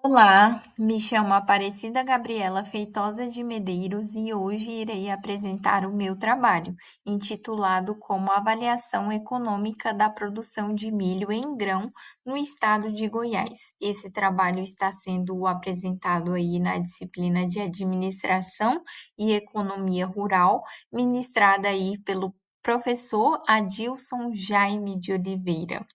Olá, me chamo Aparecida Gabriela Feitosa de Medeiros e hoje irei apresentar o meu trabalho, intitulado como Avaliação Econômica da Produção de Milho em Grão no Estado de Goiás. Esse trabalho está sendo apresentado aí na disciplina de Administração e Economia Rural, ministrada aí pelo professor Adilson Jaime de Oliveira.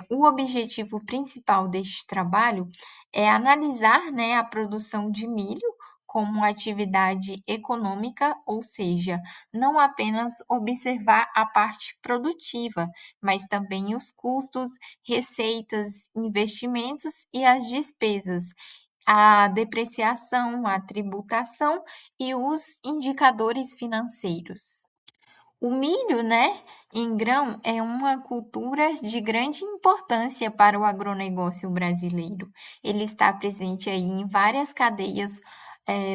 O objetivo principal deste trabalho é analisar, né, a produção de milho como atividade econômica, ou seja, não apenas observar a parte produtiva, mas também os custos, receitas, investimentos e as despesas, a depreciação, a tributação e os indicadores financeiros. O milho, né, em grão, é uma cultura de grande importância para o agronegócio brasileiro. Ele está presente aí em várias cadeias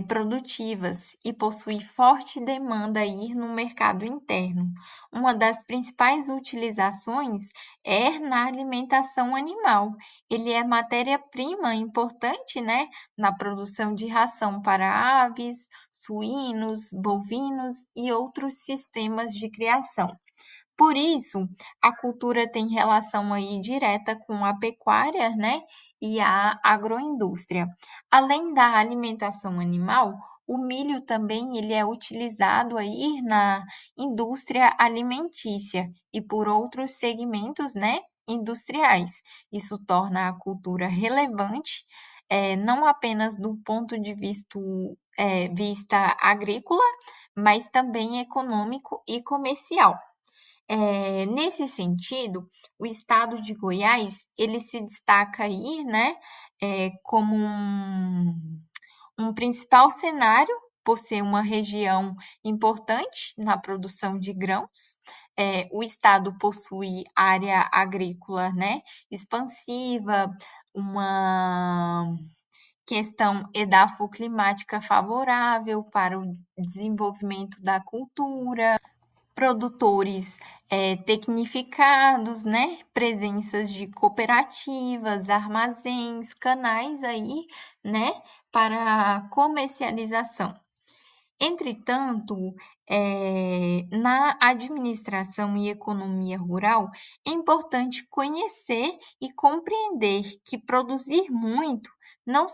produtivas e possui forte demanda aí no mercado interno. Uma das principais utilizações é na alimentação animal. Ele é matéria-prima importante, né, na produção de ração para aves, suínos, bovinos e outros sistemas de criação. Por isso, a cultura tem relação aí direta com a pecuária, né, e a agroindústria. Além da alimentação animal, o milho também ele é utilizado aí na indústria alimentícia e por outros segmentos, né, industriais. Isso torna a cultura relevante, não apenas do ponto de vista agrícola, mas também econômico e comercial. Nesse sentido, o estado de Goiás, ele se destaca aí, né, como um principal cenário, por ser uma região importante na produção de grãos. O estado possui área agrícola, né, expansiva, uma questão edafoclimática favorável para o desenvolvimento da cultura, produtores tecnificados, né? Presenças de cooperativas, armazéns, canais aí, né? Para comercialização. Entretanto, na administração e economia rural, é importante conhecer e compreender que produzir muito não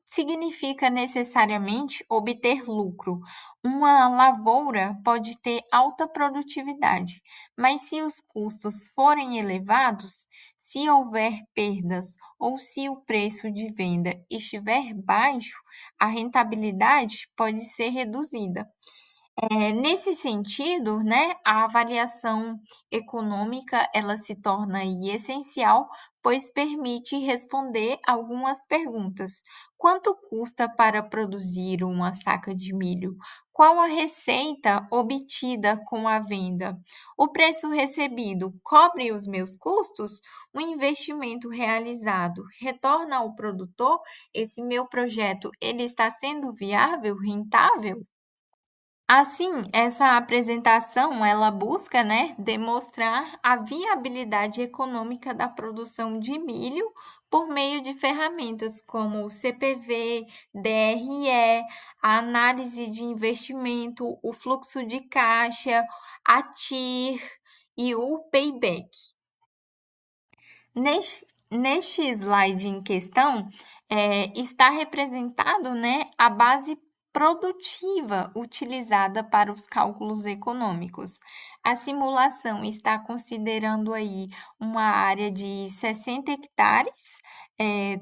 significa necessariamente obter lucro. Uma lavoura pode ter alta produtividade, mas se os custos forem elevados, se houver perdas ou se o preço de venda estiver baixo, a rentabilidade pode ser reduzida. Nesse sentido, né, a avaliação econômica ela se torna aí essencial, pois permite responder algumas perguntas. Quanto custa para produzir uma saca de milho? Qual a receita obtida com a venda? O preço recebido cobre os meus custos? O investimento realizado retorna ao produtor? Esse meu projeto ele está sendo viável, rentável? Assim, essa apresentação ela busca, né, demonstrar a viabilidade econômica da produção de milho por meio de ferramentas como o CPV, DRE, a análise de investimento, o fluxo de caixa, a TIR e o payback. Neste slide em questão, está representado, né, a base produtiva utilizada para os cálculos econômicos. A simulação está considerando aí uma área de 60 hectares,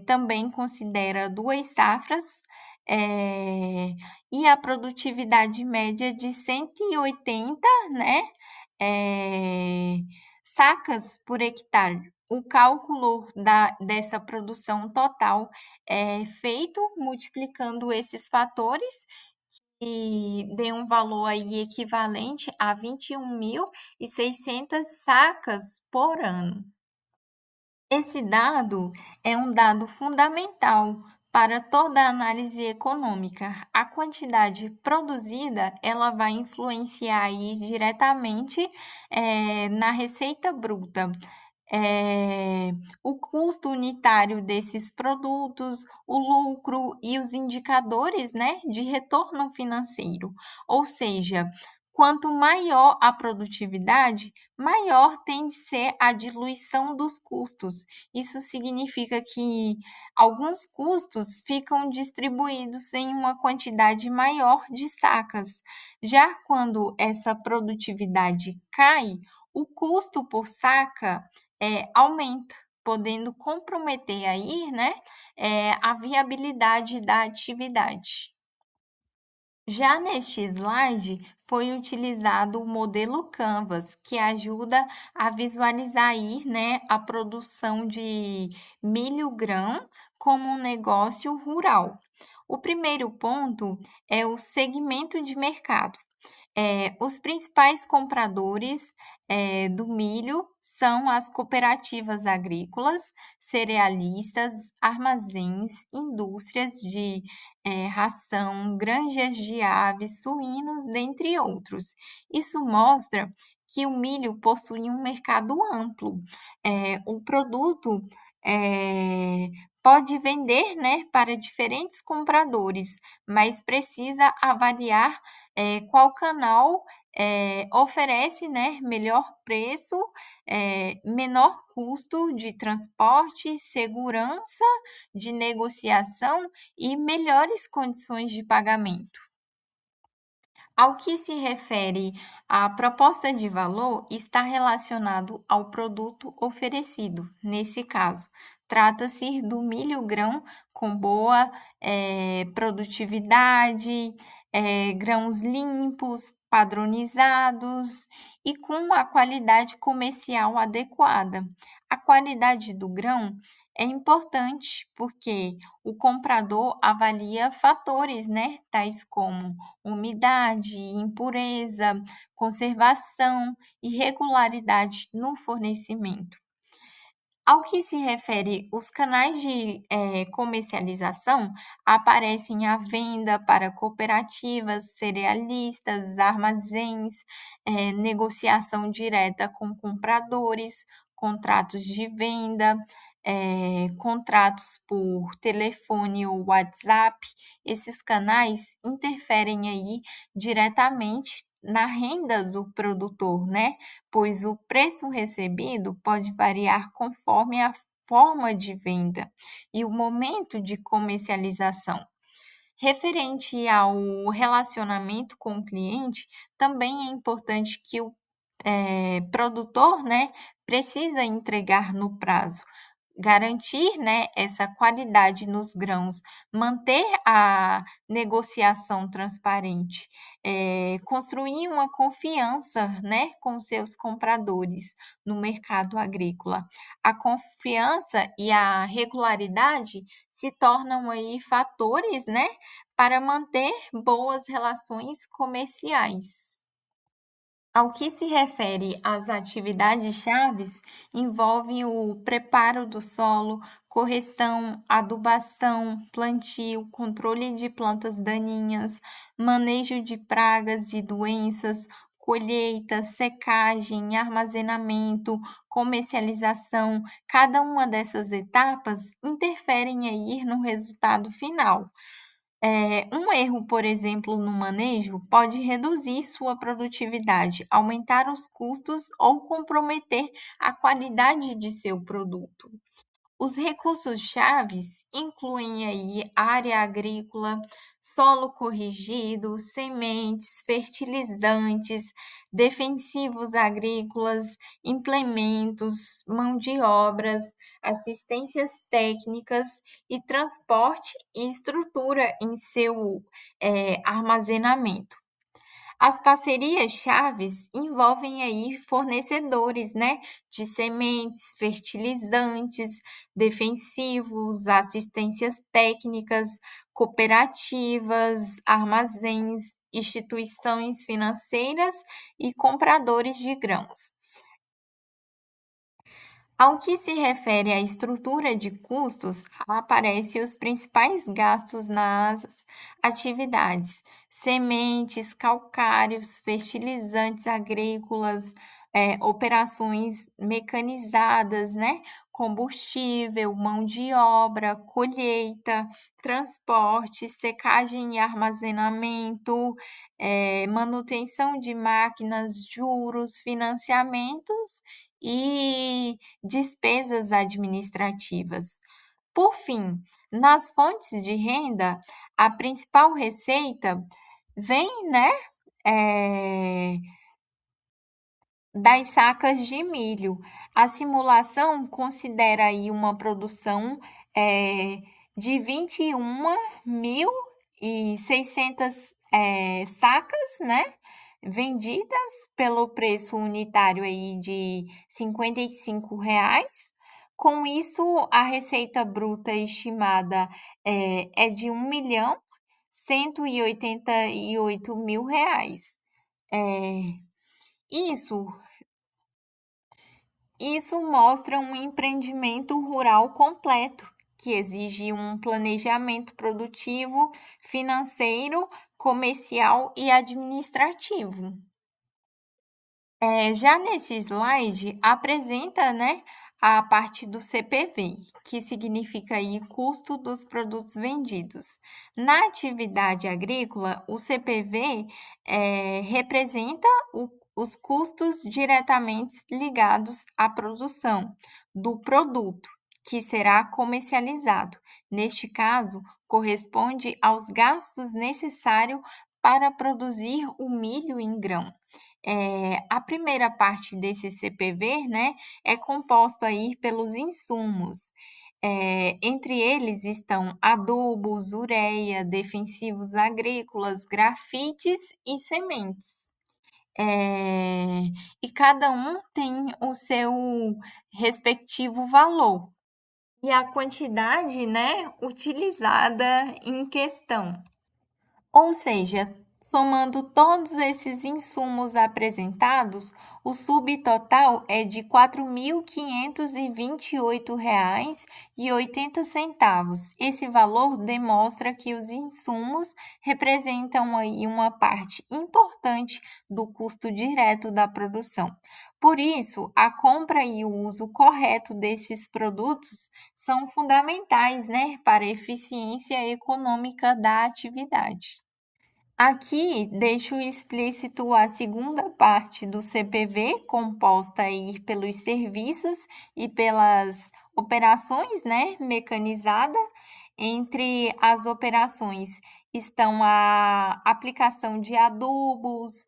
também considera 2 safras, e a produtividade média de 180, né, sacas por hectare. O cálculo dessa produção total é feito multiplicando esses fatores e dê um valor aí equivalente a 21.600 sacas por ano. Esse dado é um dado fundamental para toda a análise econômica. A quantidade produzida, ela vai influenciar aí diretamente na receita bruta. o custo unitário desses produtos, o lucro e os indicadores, né, de retorno financeiro. Ou seja, quanto maior a produtividade, maior tende a ser a diluição dos custos. Isso significa que alguns custos ficam distribuídos em uma quantidade maior de sacas. Já quando essa produtividade cai, o custo por saca aumenta, podendo comprometer aí, né, a viabilidade da atividade. Já neste slide, foi utilizado o modelo Canvas, que ajuda a visualizar aí, né, a produção de milho-grão como um negócio rural. O primeiro ponto é o segmento de mercado. Os principais compradores do milho são as cooperativas agrícolas, cerealistas, armazéns, indústrias de ração, granjas de aves, suínos, dentre outros. Isso mostra que o milho possui um mercado amplo. O produto pode vender, né, para diferentes compradores, mas precisa avaliar qual canal oferece, né, melhor preço, menor custo de transporte, segurança de negociação e melhores condições de pagamento. Ao que se refere à proposta de valor, está relacionado ao produto oferecido. Nesse caso, trata-se do milho-grão com boa produtividade, grãos limpos, padronizados e com a qualidade comercial adequada. A qualidade do grão é importante porque o comprador avalia fatores, né, tais como umidade, impureza, conservação e regularidade no fornecimento. Ao que se refere os canais de comercialização, aparecem a venda para cooperativas, cerealistas, armazéns, negociação direta com compradores, contratos de venda, contratos por telefone ou WhatsApp. Esses canais interferem aí diretamente na renda do produtor, né? Pois o preço recebido pode variar conforme a forma de venda e o momento de comercialização. Referente ao relacionamento com o cliente, também é importante que o produtor, né, precisa entregar no prazo, garantir, né, essa qualidade nos grãos, manter a negociação transparente, construir uma confiança, né, com seus compradores no mercado agrícola. A confiança e a regularidade se tornam aí fatores, né, para manter boas relações comerciais. Ao que se refere às atividades chaves, envolve o preparo do solo, correção, adubação, plantio, controle de plantas daninhas, manejo de pragas e doenças, colheita, secagem, armazenamento, comercialização. Cada uma dessas etapas interferem aí no resultado final. Um erro, por exemplo, no manejo pode reduzir sua produtividade, aumentar os custos ou comprometer a qualidade de seu produto. Os recursos chaves incluem aí área agrícola, solo corrigido, sementes, fertilizantes, defensivos agrícolas, implementos, mão de obras, assistências técnicas e transporte e estrutura em seu armazenamento. As parcerias chaves envolvem aí fornecedores, né, de sementes, fertilizantes, defensivos, assistências técnicas, cooperativas, armazéns, instituições financeiras e compradores de grãos. Ao que se refere à estrutura de custos, aparecem os principais gastos nas atividades: sementes, calcários, fertilizantes agrícolas, operações mecanizadas, né? Combustível, mão de obra, colheita, transporte, secagem e armazenamento, manutenção de máquinas, juros, financiamentos e despesas administrativas. Por fim, nas fontes de renda, a principal receita vem, né, eh, das sacas de milho. A simulação considera aí uma produção de 21.600 sacas, né? Vendidas pelo preço unitário aí de R$ 55. Com isso, a receita bruta estimada é de R$ 1.188.000. Isso Isso mostra um empreendimento rural completo, que exige um planejamento produtivo, financeiro, comercial e administrativo. Já nesse slide apresenta, né, a parte do CPV, que significa aí custo dos produtos vendidos. Na atividade agrícola, o CPV representa os custos diretamente ligados à produção do produto que será comercializado. Neste caso, corresponde aos gastos necessários para produzir o milho em grão. A primeira parte desse CPV, né, é composta aí pelos insumos. Entre eles estão adubos, ureia, defensivos agrícolas, grafites e sementes. E cada um tem o seu respectivo valor e a quantidade, né, utilizada em questão. Ou seja, somando todos esses insumos apresentados, o subtotal é de R$ 4.528,80. Esse valor demonstra que os insumos representam aí uma parte importante do custo direto da produção. Por isso, a compra e o uso correto desses produtos são fundamentais, né, para a eficiência econômica da atividade. Aqui deixo explícito a segunda parte do CPV, composta aí pelos serviços e pelas operações, né, mecanizada. Entre as operações estão a aplicação de adubos,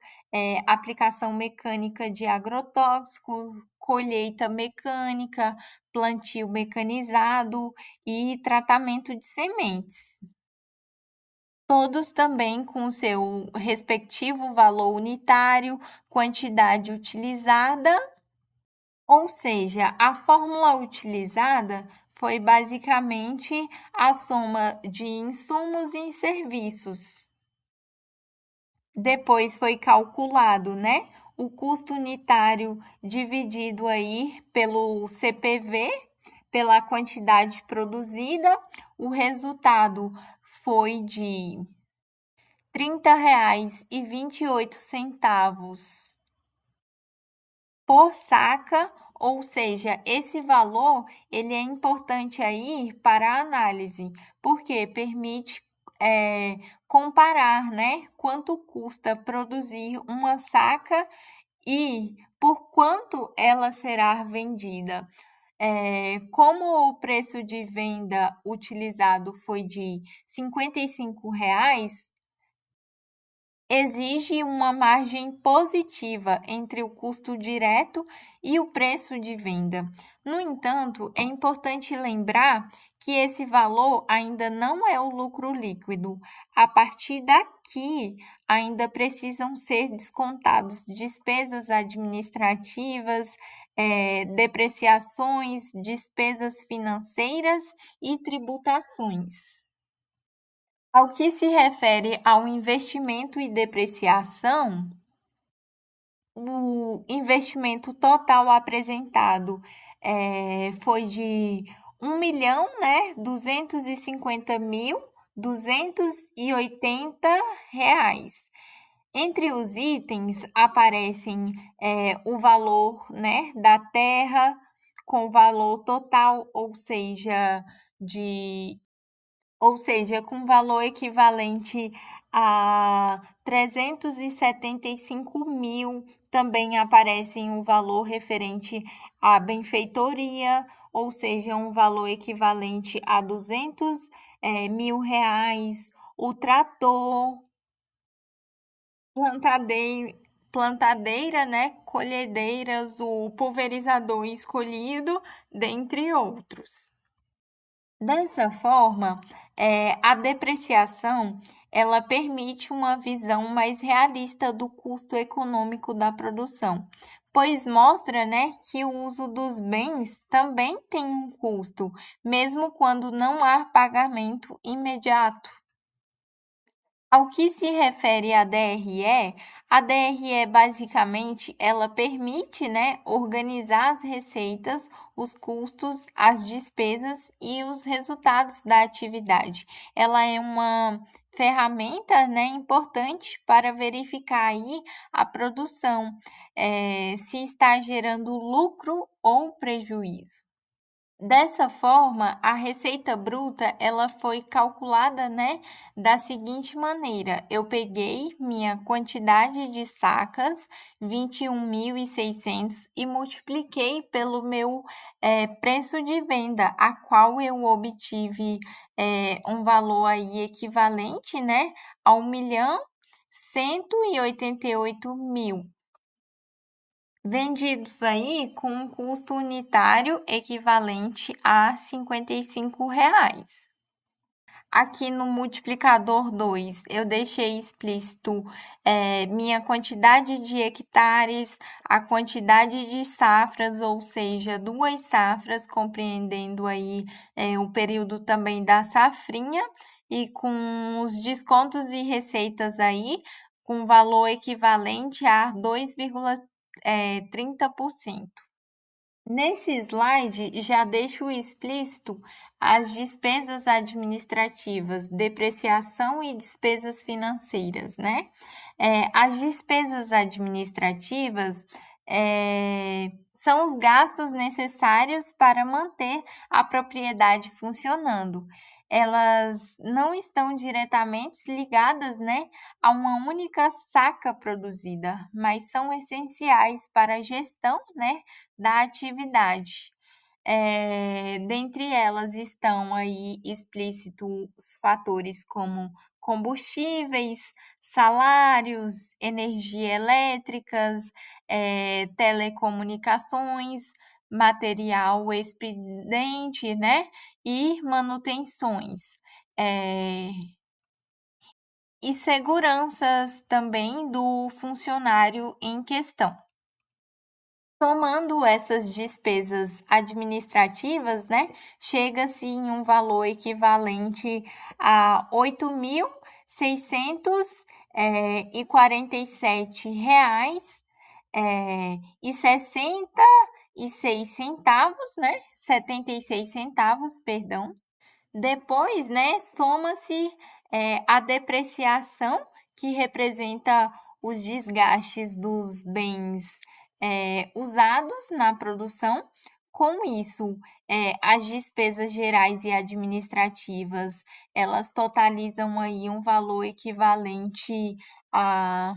aplicação mecânica de agrotóxico, colheita mecânica, plantio mecanizado e tratamento de sementes. Todos também com seu respectivo valor unitário, quantidade utilizada, ou seja, a fórmula utilizada foi basicamente a soma de insumos e serviços. Depois foi calculado, né, o custo unitário dividido aí pelo CPV, pela quantidade produzida, o resultado foi de R$ 30,28 por saca, ou seja, esse valor ele é importante aí para a análise, porque permite comparar, né, quanto custa produzir uma saca e por quanto ela será vendida. Como o preço de venda utilizado foi de R$ 55, exige uma margem positiva entre o custo direto e o preço de venda. No entanto, é importante lembrar que esse valor ainda não é o lucro líquido. A partir daqui, ainda precisam ser descontados despesas administrativas, depreciações, despesas financeiras e tributações. Ao que se refere ao investimento e depreciação, o investimento total apresentado foi de R$ 1.250.280. Entre os itens aparecem o valor, né, da terra com o valor total, de ou seja, com valor equivalente a 375.000. Também aparecem o valor referente à benfeitoria, ou seja, um valor equivalente a 200 mil reais. O trator, plantadeira, né? Colhedeiras, o pulverizador escolhido, dentre outros. Dessa forma, a depreciação ela permite uma visão mais realista do custo econômico da produção, pois mostra, né, que o uso dos bens também tem um custo, mesmo quando não há pagamento imediato. Ao que se refere à DRE, a DRE basicamente ela permite, né, organizar as receitas, os custos, as despesas e os resultados da atividade. Ela é uma ferramenta, né, importante para verificar aí a produção, se está gerando lucro ou prejuízo. Dessa forma, a receita bruta ela foi calculada, né, da seguinte maneira: eu peguei minha quantidade de sacas, 21.600, e multipliquei pelo meu preço de venda, a qual eu obtive um valor aí equivalente, né, a 1.188.000 vendidos aí com um custo unitário equivalente a R$ 55. Aqui no multiplicador 2, eu deixei explícito minha quantidade de hectares, a quantidade de safras, ou seja, 2 safras, compreendendo aí o período também da safrinha, e com os descontos e receitas aí, com valor equivalente a 2,30%. Nesse slide, já deixo explícito as despesas administrativas, depreciação e despesas financeiras, né? As despesas administrativas são os gastos necessários para manter a propriedade funcionando. Elas não estão diretamente ligadas, né, a uma única saca produzida, mas são essenciais para a gestão, né, da atividade. Dentre elas estão aí explícitos fatores como combustíveis, salários, energia elétricas, telecomunicações, material expedente, né? E manutenções. E seguranças também do funcionário em questão. Somando essas despesas administrativas, né, chega-se em um valor equivalente a R$ 8.647 e 66 centavos, né? 76 centavos, perdão. Depois, né, soma-se a depreciação, que representa os desgastes dos bens usados na produção. Com isso, as despesas gerais e administrativas, elas totalizam aí um valor equivalente ao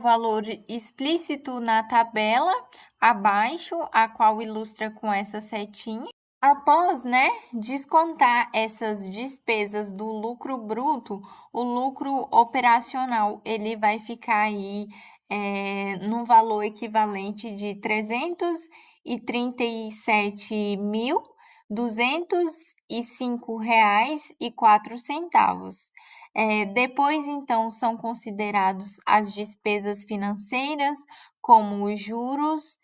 valor explícito na tabela abaixo, a qual ilustra com essa setinha. Após, né, descontar essas despesas do lucro bruto, o lucro operacional ele vai ficar aí no valor equivalente de R$ 337.205,04. Depois, então, são considerados as despesas financeiras, como os juros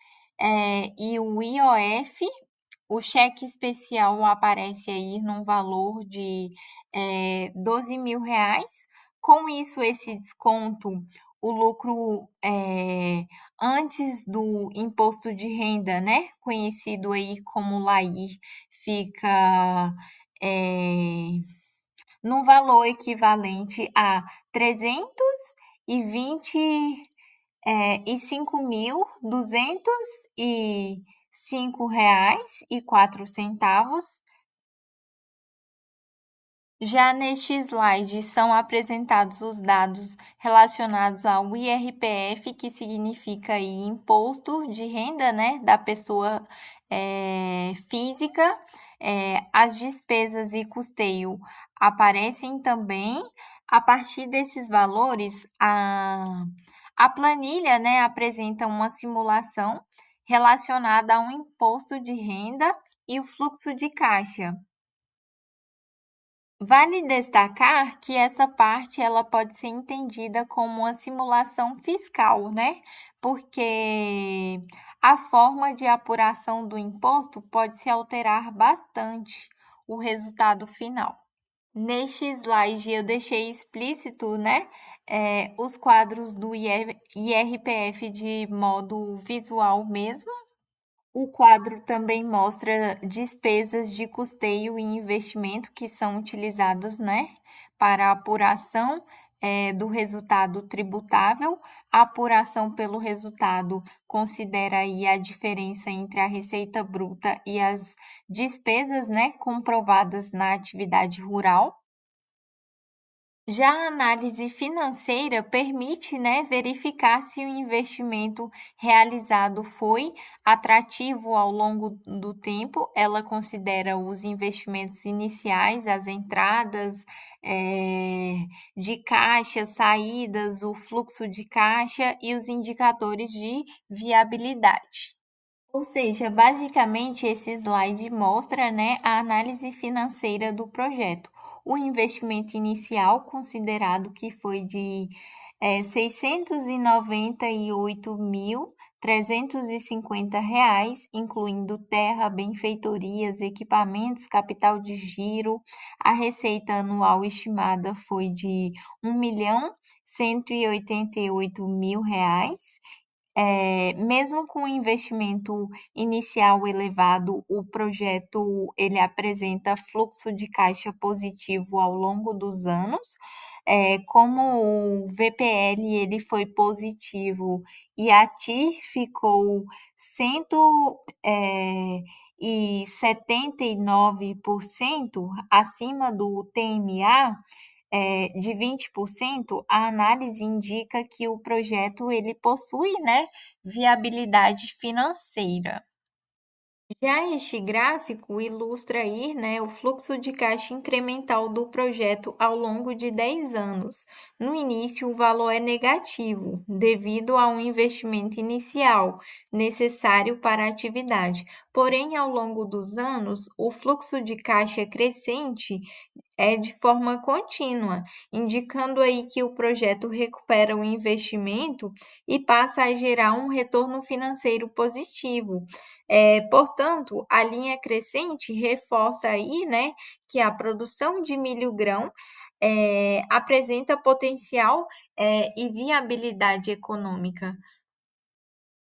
e o IOF. O cheque especial aparece aí num valor de R$ 12.000. Com isso, esse desconto, o lucro antes do imposto de renda, né, conhecido aí como LAIR, fica num valor equivalente a R$ 25.205,04. Já neste slide são apresentados os dados relacionados ao IRPF, que significa aí Imposto de Renda, né, da pessoa física. As despesas e custeio aparecem também. A partir desses valores, a planilha, né, apresenta uma simulação relacionada a um imposto de renda e o fluxo de caixa. Vale destacar que essa parte ela pode ser entendida como uma simulação fiscal, né? Porque a forma de apuração do imposto pode se alterar bastante o resultado final. Neste slide eu deixei explícito, né, os quadros do IRPF de modo visual mesmo. O quadro também mostra despesas de custeio e investimento que são utilizados, né, para a apuração do resultado tributável. A apuração pelo resultado considera aí a diferença entre a receita bruta e as despesas, né, comprovadas na atividade rural. Já a análise financeira permite, né, verificar se o investimento realizado foi atrativo ao longo do tempo. Ela considera os investimentos iniciais, as entradas de caixa, saídas, o fluxo de caixa e os indicadores de viabilidade. Ou seja, basicamente esse slide mostra, né, a análise financeira do projeto. O investimento inicial considerado que foi de R$ 698.350, incluindo terra, benfeitorias, equipamentos, capital de giro. A receita anual estimada foi de R$ 1.188.000. Mesmo com o investimento inicial elevado, o projeto ele apresenta fluxo de caixa positivo ao longo dos anos. Como o VPL ele foi positivo e a TIR ficou 179% acima do TMA, de 20%, a análise indica que o projeto ele possui, né, viabilidade financeira. Já este gráfico ilustra aí, né, o fluxo de caixa incremental do projeto ao longo de 10 anos. No início, o valor é negativo, devido a um investimento inicial necessário para a atividade. Porém, ao longo dos anos, o fluxo de caixa é crescente de forma contínua, indicando aí que o projeto recupera o investimento e passa a gerar um retorno financeiro positivo. Portanto, a linha crescente reforça aí, né, que a produção de milho-grão apresenta potencial e viabilidade econômica.